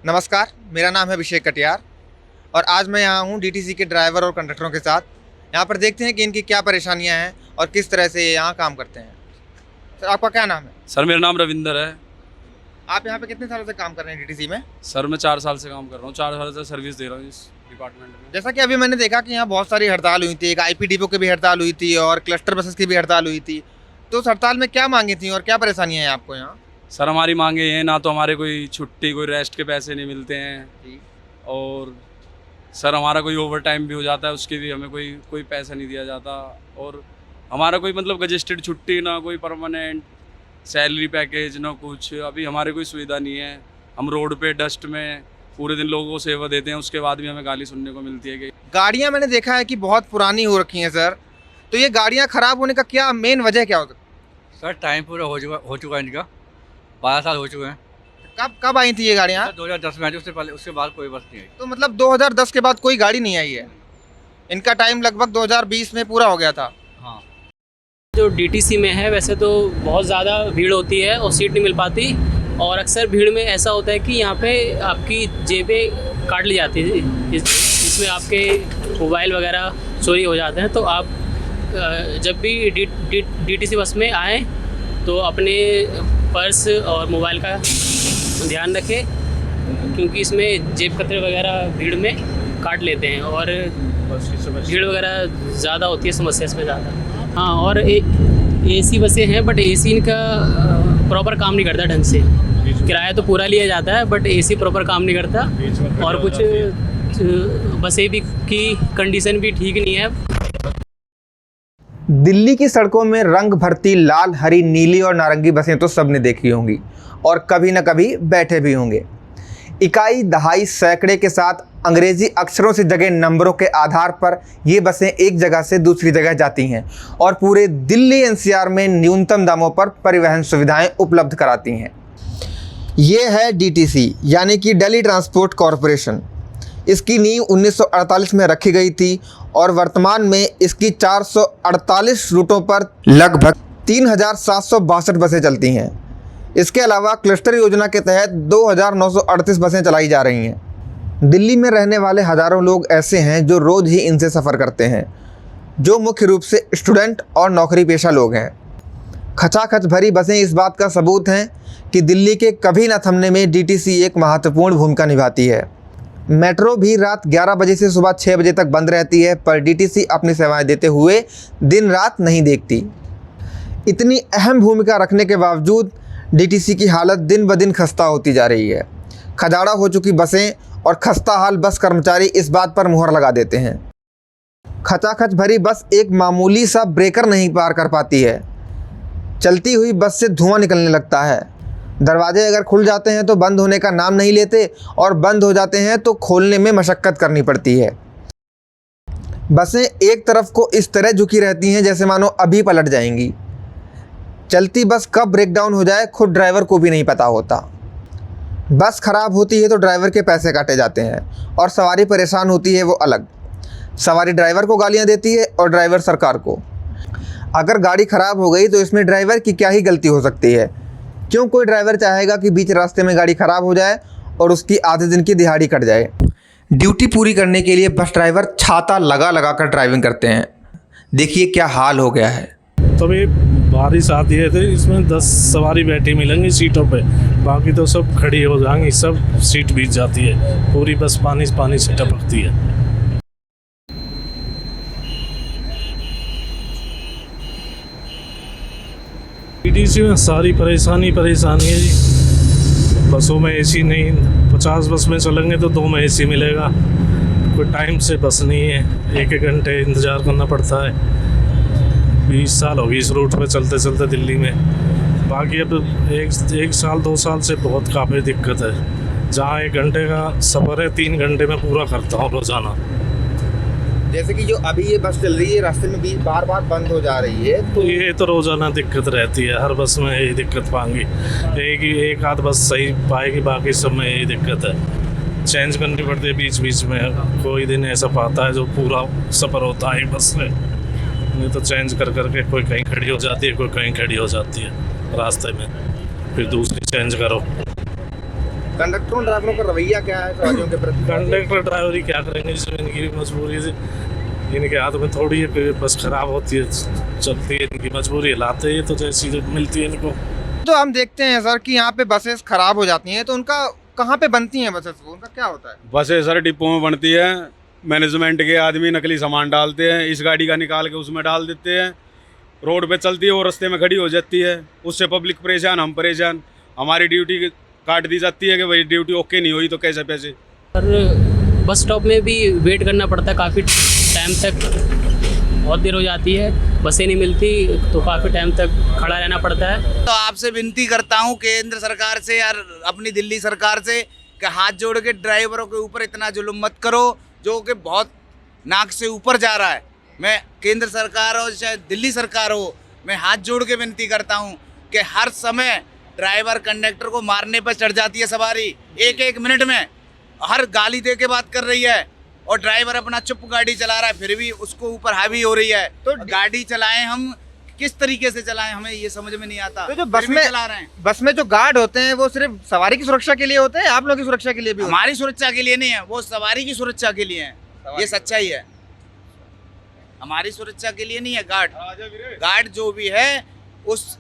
नमस्कार, मेरा नाम है अभिषेक कटियार और आज मैं यहाँ हूँ डीटीसी के ड्राइवर और कंडक्टरों के साथ। यहाँ पर देखते हैं कि इनकी क्या परेशानियाँ हैं और किस तरह से ये यहाँ काम करते हैं। सर, आपका क्या नाम है? सर मेरा नाम रविंदर है। आप यहाँ पे कितने सालों से काम कर रहे हैं डीटीसी में? सर मैं 4 साल से काम कर रहा हूँ, 4 साल से सर्विस दे रहा हूँ इस डिपार्टमेंट में। जैसा कि अभी मैंने देखा कि यहाँ बहुत सारी हड़ताल हुई थी, एक IP डिपो की भी हड़ताल हुई थी और क्लस्टर बसेस की भी हड़ताल हुई थी। तो उस हड़ताल में क्या मांगी थी और क्या परेशानियाँ हैं आपको यहाँ? सर हमारी मांगे ये हैं, ना तो हमारे कोई छुट्टी कोई रेस्ट के पैसे नहीं मिलते हैं, और सर हमारा कोई ओवर टाइम भी हो जाता है उसके भी हमें कोई पैसा नहीं दिया जाता, और हमारा कोई मतलब रजिस्टर्ड छुट्टी ना कोई परमानेंट सैलरी पैकेज ना कुछ। अभी हमारे कोई सुविधा नहीं है। हम रोड पे डस्ट में पूरे दिन लोगों को सेवा देते हैं, उसके बाद भी हमें गाली सुनने को मिलती है। कि गाड़ियाँ मैंने देखा है कि बहुत पुरानी हो रखी हैं सर, तो ये गाड़ियाँ ख़राब होने का क्या मेन वजह क्या हो सकती है? सर टाइम पूरा हो चुका है इनका, 12 साल हो चुके हैं। कब आई थी ये गाड़ियाँ? 2010 में आई थी, उससे पहले उसके बाद कोई बस नहीं आई। तो मतलब 2010 के बाद कोई गाड़ी नहीं आई है। इनका टाइम लगभग 2020 में पूरा हो गया था। हाँ, जो डीटीसी में है वैसे तो बहुत ज़्यादा भीड़ होती है और सीट नहीं मिल पाती, और अक्सर भीड़ में ऐसा होता है कि यहाँ पे आपकी जेबें काट ली जाती है। इसमें आपके मोबाइल वगैरह चोरी हो जाते हैं। तो आप जब भी डीटीसी बस में आएँ तो अपने पर्स और मोबाइल का ध्यान रखें, क्योंकि इसमें जेब कतरे वगैरह भीड़ में काट लेते हैं और भीड़ वगैरह ज़्यादा होती है, समस्या इसमें ज़्यादा। हाँ, और AC बसें हैं बट AC इनका प्रॉपर काम नहीं करता ढंग से। किराया तो पूरा लिया जाता है बट AC प्रॉपर काम नहीं करता, और कुछ बसें भी की कंडीशन भी ठीक नहीं है। दिल्ली की सड़कों में रंग भरती लाल, हरी, नीली और नारंगी बसें तो सबने देखी होंगी और कभी न कभी बैठे भी होंगे। इकाई, दहाई, सैकड़े के साथ अंग्रेजी अक्षरों से जगे नंबरों के आधार पर ये बसें एक जगह से दूसरी जगह जाती हैं और पूरे दिल्ली NCR में न्यूनतम दामों पर परिवहन सुविधाएं उपलब्ध कराती हैं। ये है DTC यानी कि दिल्ली ट्रांसपोर्ट कॉरपोरेशन। इसकी नींव 1948 में रखी गई थी और वर्तमान में इसकी 448 रूटों पर लगभग 3762 बसें चलती हैं। इसके अलावा क्लस्टर योजना के तहत 2938 बसें चलाई जा रही हैं। दिल्ली में रहने वाले हज़ारों लोग ऐसे हैं जो रोज़ ही इनसे सफ़र करते हैं, जो मुख्य रूप से स्टूडेंट और नौकरी पेशा लोग हैं। खचाखच भरी बसें इस बात का सबूत हैं कि दिल्ली के कभी न थमने में DTC एक महत्वपूर्ण भूमिका निभाती है। मेट्रो भी रात 11 बजे से सुबह 6 बजे तक बंद रहती है, पर DTC अपनी सेवाएं देते हुए दिन रात नहीं देखती। इतनी अहम भूमिका रखने के बावजूद DTC की हालत दिन ब दिन खस्ता होती जा रही है। खजाड़ा हो चुकी बसें और खस्ता हाल बस कर्मचारी इस बात पर मुहर लगा देते हैं। खचाखच भरी बस एक मामूली सा ब्रेकर नहीं पार कर पाती है। चलती हुई बस से धुआं निकलने लगता है। दरवाजे अगर खुल जाते हैं तो बंद होने का नाम नहीं लेते, और बंद हो जाते हैं तो खोलने में मशक्क़त करनी पड़ती है। बसें एक तरफ को इस तरह झुकी रहती हैं जैसे मानो अभी पलट जाएंगी। चलती बस कब ब्रेकडाउन हो जाए खुद ड्राइवर को भी नहीं पता होता। बस ख़राब होती है तो ड्राइवर के पैसे काटे जाते हैं और सवारी परेशान होती है वो अलग। सवारी ड्राइवर को गालियां देती है और ड्राइवर सरकार को। अगर गाड़ी ख़राब हो गई तो इसमें ड्राइवर की क्या ही गलती हो सकती है? क्यों कोई ड्राइवर चाहेगा कि बीच रास्ते में गाड़ी ख़राब हो जाए और उसकी आधे दिन की दिहाड़ी कट जाए? ड्यूटी पूरी करने के लिए बस ड्राइवर छाता लगा लगा कर ड्राइविंग करते हैं। देखिए क्या हाल हो गया है। तभी बारिश आती है तो इसमें 10 सवारी बैठी मिलेंगी सीटों पे, बाकी तो सब खड़ी हो जाएंगी, सब सीट भीग जाती है, पूरी बस पानी से टपकती है। DTC में सारी परेशानी है जी। बसों में AC नहीं, 50 बस में चलेंगे तो 2 में AC मिलेगा। कोई टाइम से बस नहीं है, एक घंटे इंतज़ार करना पड़ता है। 20 साल हो गई इस रूट पे चलते चलते दिल्ली में। बाकी अब एक साल 2 साल से बहुत काफ़ी दिक्कत है। जहाँ 1 घंटे का सफ़र है 3 घंटे में पूरा करता हूँ रोज़ाना। जैसे कि जो अभी ये बस चल रही है रास्ते में भी बार बार बंद हो जा रही है, तो ये तो रोज़ाना दिक्कत रहती है, हर बस में यही दिक्कत पाएंगी। एक आध बस सही पाएगी, बाकी सब में यही दिक्कत है। चेंज करनी पड़ती है बीच में। कोई दिन ऐसा पाता है जो पूरा सफ़र होता है बस में, नहीं तो चेंज कर करके कोई कहीं खड़ी हो जाती है, कोई कहीं खड़ी हो जाती है रास्ते में, फिर दूसरी चेंज करो। कंडक्टरों ड्राइवरों का रवैया क्या है सवारियों के प्रति? कंडक्टर ड्राइवर ही क्या करेंगे, इसमें इनकी मजबूरी से, इनके हाथ में थोड़ी है कि बस खराब होती है, चलती है, इनकी मजबूरी लाते हैं तो जैसी मिलती है इनको। तो हम देखते हैं सर कि यहाँ पे बसेस खराब हो जाती हैं, तो उनका कहाँ पे बनती हैं बसेस, उनका क्या होता है? बसें सर डिपो में बनती है, मैनेजमेंट के आदमी नकली सामान डालते हैं, इस गाड़ी का निकाल के उसमें डाल देते हैं, रोड पे चलती है वो रास्ते में खड़ी हो जाती है, उससे पब्लिक परेशान, हम परेशान, हमारी ड्यूटी काट दी जाती है कि भाई ड्यूटी ओके नहीं हुई तो कैसे पैसे। और बस स्टॉप में भी वेट करना पड़ता है काफ़ी टाइम तक, बहुत देर हो जाती है, बसें नहीं मिलती तो काफ़ी टाइम तक खड़ा रहना पड़ता है। तो आपसे विनती करता हूं केंद्र सरकार से यार, अपनी दिल्ली सरकार से, कि हाथ जोड़ के ड्राइवरों के ऊपर इतना जुल्म मत करो जो कि बहुत नाक से ऊपर जा रहा है। मैं केंद्र सरकार हो चाहे दिल्ली सरकार हो, मैं हाथ जोड़ के विनती करता हूं कि हर समय ड्राइवर कंडक्टर को मारने पर चढ़ जाती है सवारी, एक एक मिनट में हर गाली दे के बात कर रही है, और ड्राइवर अपना चुप गाड़ी चला रहा है फिर भी उसको ऊपर हावी हो रही है। तो गाड़ी चलाएं हम किस तरीके से चलाएं, हमें ये समझ में नहीं आता। तो जो बस में चला रहे हैं, बस में जो गार्ड होते हैं वो सिर्फ सवारी की सुरक्षा के लिए होते हैं, आप लोगों की सुरक्षा के लिए भी होते हमारी सुरक्षा के लिए नहीं है, वो सवारी की सुरक्षा के लिए है, ये सच्चाई है। हमारी सुरक्षा के लिए नहीं है गार्ड जो भी है उस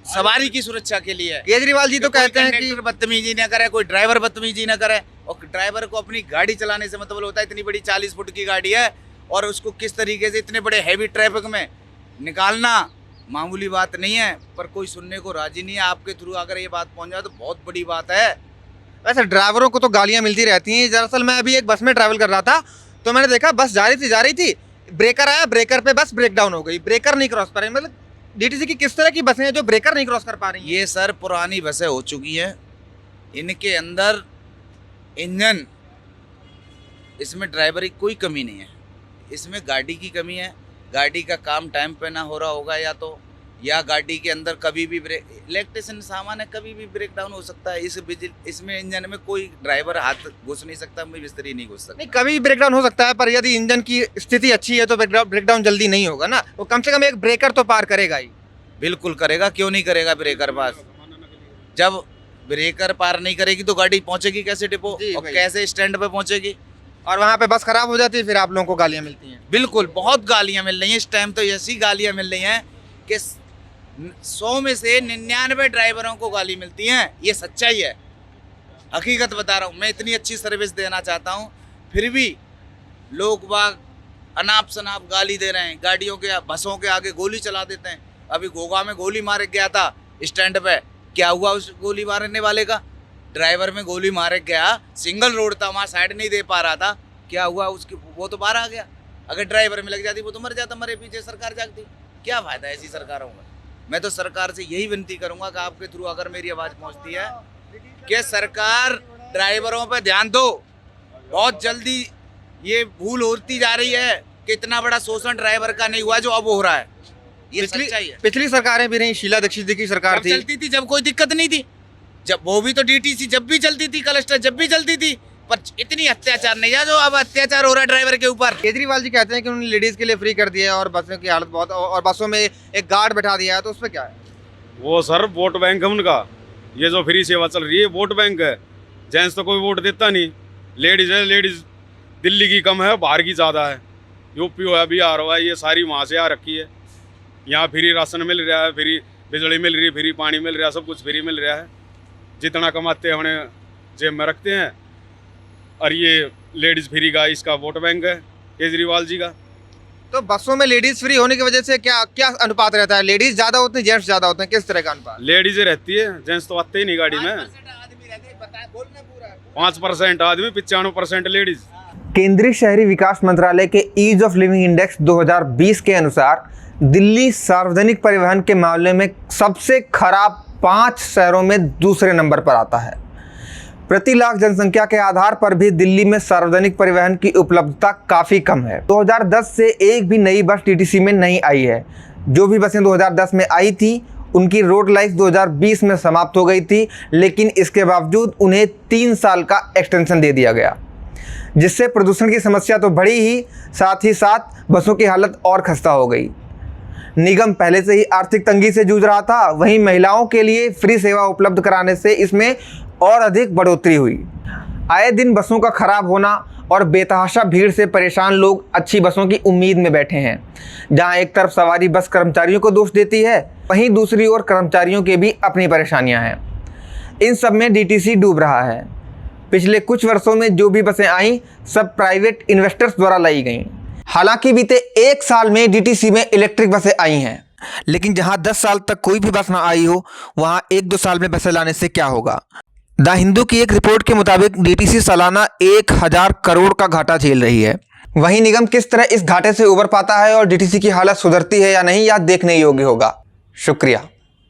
सवारी की सुरक्षा के लिए है। केजरीवाल जी तो कहते हैं कि बदतमीजी ना करे, कोई ड्राइवर बदतमीजी ना करे, और ड्राइवर को अपनी गाड़ी चलाने से मतलब होता है, इतनी बड़ी 40 फुट की गाड़ी है और उसको किस तरीके से इतने बड़े हैवी ट्रैफिक में निकालना मामूली बात नहीं है, पर कोई सुनने को राजी नहीं है। आपके थ्रू अगर ये बात पहुंच जाए तो बहुत बड़ी बात है। वैसे ड्राइवरों को तो गालियां मिलती रहती हैं। दरअसल मैं अभी एक बस में ट्रैवल कर रहा था तो मैंने देखा बस जा रही थी, ब्रेकर आया, ब्रेकर पे बस ब्रेक डाउन हो गई, ब्रेकर नहीं क्रॉस कर रही। मतलब डीटीसी की किस तरह की बसें हैं जो ब्रेकर नहीं क्रॉस कर पा रही हैं? ये सर पुरानी बसें हो चुकी हैं, इनके अंदर इंजन, इसमें ड्राइवर की कोई कमी नहीं है, इसमें गाड़ी की कमी है। गाड़ी का काम टाइम पे ना हो रहा होगा, या गाड़ी के अंदर कभी भी ब्रेक, इलेक्ट्रिशियन सामान है, कभी भी ब्रेक डाउन हो सकता है। इसमें इंजन में कोई ड्राइवर हाथ घुस नहीं सकता, मिस्त्री नहीं घुस सकता। नहीं, कभी ब्रेक डाउन हो सकता है, पर यदि इंजन की स्थिति अच्छी है तो ब्रेक डाउन जल्दी नहीं होगा ना, वो कम से कम एक ब्रेकर तो पार करेगा ही। बिल्कुल करेगा, क्यों नहीं करेगा ब्रेकर पास। जब ब्रेकर पार नहीं करेगी तो गाड़ी पहुंचेगी कैसे डिपो, और कैसे स्टैंड पे पहुंचेगी, और वहाँ पे बस खराब हो जाती है, फिर आप लोगों को गालियाँ मिलती हैं। बिल्कुल, बहुत गालियां मिल रही हैं इस टाइम, तो ऐसी गालियां मिल रही हैं कि 100 में से 99 ड्राइवरों को गाली मिलती हैं। ये सच्चाई है, हकीकत बता रहा हूँ। मैं इतनी अच्छी सर्विस देना चाहता हूँ, फिर भी लोग बाग अनाप शनाप गाली दे रहे हैं, गाड़ियों के बसों के आगे गोली चला देते हैं। अभी गोगा में गोली मारे गया था स्टैंड पे, क्या हुआ उस गोली मारने वाले का? ड्राइवर में गोली मारे गया, सिंगल रोड था, वहाँ साइड नहीं दे पा रहा था, क्या हुआ उसकी, वो तो बाहर आ गया। अगर ड्राइवर में लग जाती वो तो मर जाता, मरे पीछे सरकार जागती। क्या फायदा है ऐसी सरकारों का? मैं तो सरकार से यही विनती करूंगा कि आपके थ्रू अगर मेरी आवाज़ पहुंचती है कि सरकार ड्राइवरों पे ध्यान दो। बहुत जल्दी ये भूल होती जा रही है कि इतना बड़ा शोषण ड्राइवर का नहीं हुआ जो अब हो रहा है, ये सच्चाई है। पिछली सरकारें भी रही, शीला दीक्षित जी की सरकार थी, चलती थी जब कोई दिक्कत नहीं थी, जब वो भी तो डीटीसी जब भी चलती थी, क्लस्टर जब भी चलती थी, पर इतनी अत्याचार नहीं है जो अब अत्याचार हो रहा है ड्राइवर के ऊपर। केजरीवाल जी कहते हैं कि उन्होंने लेडीज के लिए फ्री कर दिया है और बसों की हालत बहुत, और बसों में एक गार्ड बैठा दिया है, तो उस पर क्या है? वो सर वोट बैंक है उनका, ये जो फ्री सेवा चल रही है वोट बैंक है। जेंट्स तो कोई वोट देता नहीं, लेडीज़ है, लेडीज़ दिल्ली की कम है, बाहर की ज़्यादा है, यूपी हो है, बिहार हो है, ये सारी वहाँ से आ रखी है। यहाँ फ्री राशन मिल रहा है, फ्री बिजली मिल रही है, फ्री पानी मिल रहा है, सब कुछ फ्री मिल रहा है। जितना कमाते हैं उन्हें जेब में रखते हैं, और ये लेडीज़ फ्री का इसका वोट बैंक है केजरीवाल जी का। तो बसों में लेडीज फ्री होने की वजह से क्या क्या अनुपात रहता है? लेडीज ज्यादा होते हैं, जेंट्स ज्यादा होते हैं, किस तरह का अनुपात? लेडीज़ें रहती है, जेंट्स तो आते ही नहीं गाड़ी में। 5% आदमी, 95% लेडीज़। केंद्रीय शहरी विकास मंत्रालय के ईज ऑफ लिविंग इंडेक्स 2020 के अनुसार दिल्ली सार्वजनिक परिवहन के मामले में सबसे खराब 5 शहरों में दूसरे नंबर पर आता है। प्रति लाख जनसंख्या के आधार पर भी दिल्ली में सार्वजनिक परिवहन की उपलब्धता काफ़ी कम है। 2010 से एक भी नई बस टीटीसी में नहीं आई है। जो भी बसें 2010 में आई थी उनकी रोड लाइफ 2020 में समाप्त हो गई थी, लेकिन इसके बावजूद उन्हें 3 साल का एक्सटेंशन दे दिया गया, जिससे प्रदूषण की समस्या तो बढ़ी ही साथ बसों की हालत और खस्ता हो गई। निगम पहले से ही आर्थिक तंगी से जूझ रहा था, वहीं महिलाओं के लिए फ्री सेवा उपलब्ध कराने से इसमें और अधिक बढ़ोतरी हुई। आए दिन बसों का खराब होना और बेतहाशा भीड़ से परेशान लोग अच्छी बसों की उम्मीद में बैठे हैं। जहां एक तरफ सवारी बस कर्मचारियों को दोष देती है, वहीं दूसरी ओर कर्मचारियों के भी अपनी परेशानियां हैं। इन सब में डीटीसी डूब रहा है। पिछले कुछ वर्षों में जो भी बसें आईं, सब प्राइवेट इन्वेस्टर्स द्वारा लाई गईं। हालांकि बीते 1 साल में डीटीसी में इलेक्ट्रिक बसें आई हैं, लेकिन जहां 10 साल तक कोई भी बस ना आई हो, वहां 1-2 साल में बसें लाने से क्या होगा। द हिंदू की एक रिपोर्ट के मुताबिक डीटीसी सालाना 1000 करोड़ का घाटा झेल रही है। वहीं निगम किस तरह इस घाटे से उबर पाता है और डीटीसी की हालत सुधरती है या नहीं, यह देखने योग्य होगा। शुक्रिया।